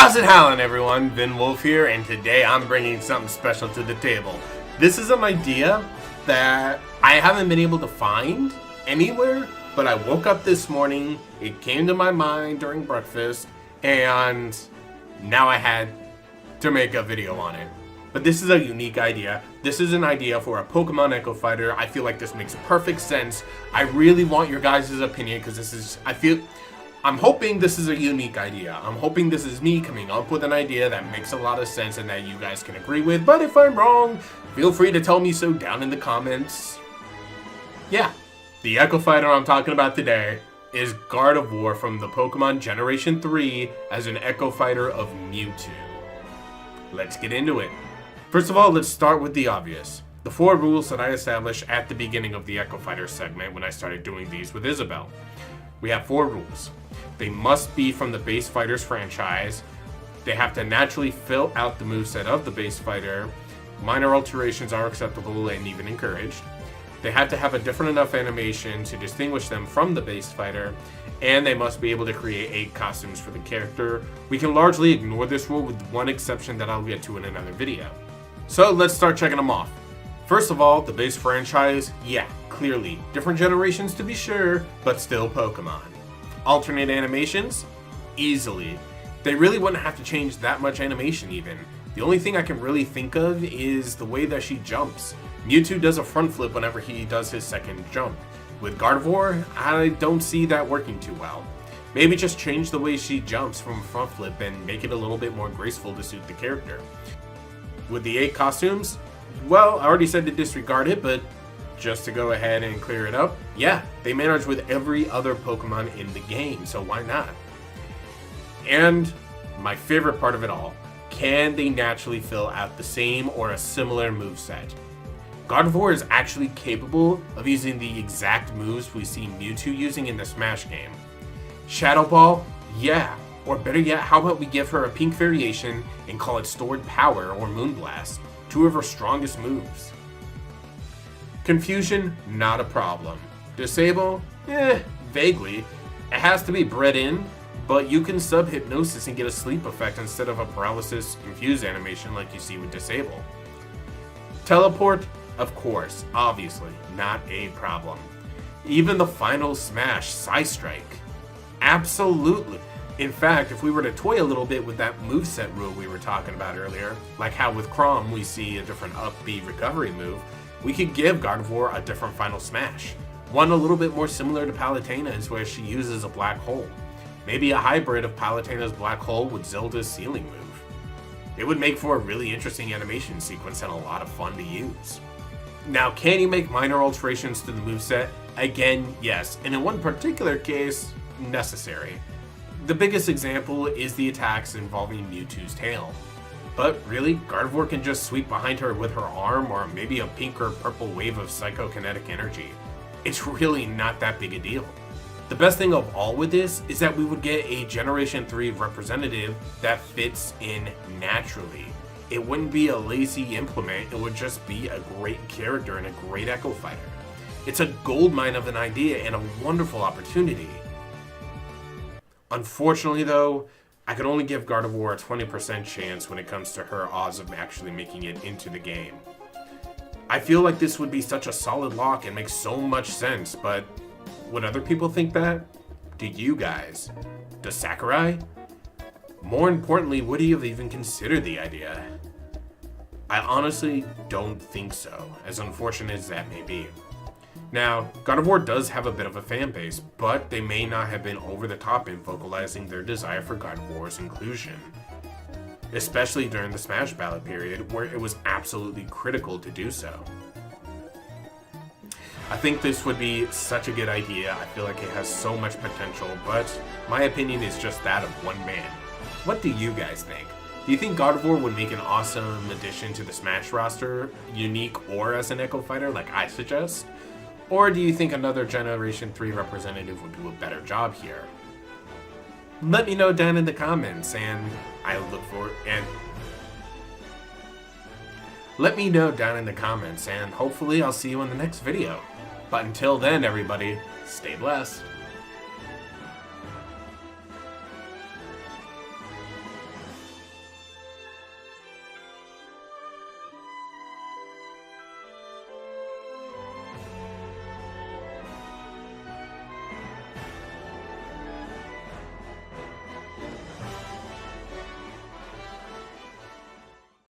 How's it howling, everyone? Vin Wolf here, and today I'm bringing something special to the table. This is an idea that I haven't been able to find anywhere, but I woke up this morning, it came to my mind during breakfast, and now I had to make a video on it. But this is a unique idea. This is an idea for a Pokemon Echo Fighter. I feel like this makes perfect sense. I really want your guys' opinion because I'm hoping this is a unique idea. I'm hoping this is me coming up with an idea that makes a lot of sense and that you guys can agree with. But if I'm wrong, feel free to tell me so down in the comments. Yeah, the Echo Fighter I'm talking about today is Gardevoir from the Pokemon Generation 3 as an Echo Fighter of Mewtwo. Let's get into it. First of all, let's start with the obvious. The 4 rules that I established at the beginning of the Echo Fighter segment when I started doing these with Isabel. We have 4 rules. They must be from the base Fighters franchise. They have to naturally fill out the moveset of the base fighter. Minor alterations are acceptable and even encouraged. They have to have a different enough animation to distinguish them from the base fighter, and they must be able to create 8 costumes for the character. We can largely ignore this rule with one exception that I'll get to in another video. So let's start checking them off. First of all, the base franchise, yeah, clearly. Different generations to be sure, but still Pokemon. Alternate animations? Easily. They really wouldn't have to change that much animation even. The only thing I can really think of is the way that she jumps. Mewtwo does a front flip whenever he does his second jump. With Gardevoir, I don't see that working too well. Maybe just change the way she jumps from a front flip and make it a little bit more graceful to suit the character. With the 8 costumes, well, I already said to disregard it, but just to go ahead and clear it up, yeah, they manage with every other Pokemon in the game, so why not? And my favorite part of it all, can they naturally fill out the same or a similar moveset? Gardevoir is actually capable of using the exact moves we see Mewtwo using in the Smash game. Shadow Ball? Yeah. Or better yet, how about we give her a pink variation and call it Stored Power or Moonblast, 2 of her strongest moves. Confusion? Not a problem. Disable? Vaguely. It has to be bred in, but you can sub-hypnosis and get a sleep effect instead of a paralysis confuse animation like you see with Disable. Teleport? Of course, obviously, not a problem. Even the final Smash, Psystrike? Absolutely. In fact, if we were to toy a little bit with that moveset rule we were talking about earlier, like how with Chrom we see a different up B recovery move, we could give Gardevoir a different final smash. One a little bit more similar to Palutena's where she uses a black hole. Maybe a hybrid of Palutena's black hole with Zelda's ceiling move. It would make for a really interesting animation sequence and a lot of fun to use. Now, can you make minor alterations to the moveset? Again, yes, and in one particular case, necessary. The biggest example is the attacks involving Mewtwo's tail. But really, Gardevoir can just sweep behind her with her arm or maybe a pink or purple wave of psychokinetic energy. It's really not that big a deal. The best thing of all with this is that we would get a Generation 3 representative that fits in naturally. It wouldn't be a lazy implement, it would just be a great character and a great Echo Fighter. It's a goldmine of an idea and a wonderful opportunity. Unfortunately though, I could only give Gardevoir a 20% chance when it comes to her odds of actually making it into the game. I feel like this would be such a solid lock and makes so much sense, but would other people think that? Do you guys? Does Sakurai? More importantly, would he have even considered the idea? I honestly don't think so, as unfortunate as that may be. Now, Gardevoir does have a bit of a fan base, but they may not have been over the top in vocalizing their desire for Gardevoir's inclusion. Especially during the Smash Ballot period, where it was absolutely critical to do so. I think this would be such a good idea. I feel like it has so much potential, but my opinion is just that of one man. What do you guys think? Do you think Gardevoir would make an awesome addition to the Smash roster, unique or as an Echo Fighter like I suggest? Or do you think another Generation 3 representative would do a better job here? Let me know down in the comments, and hopefully I'll see you in the next video. But until then, everybody, stay blessed.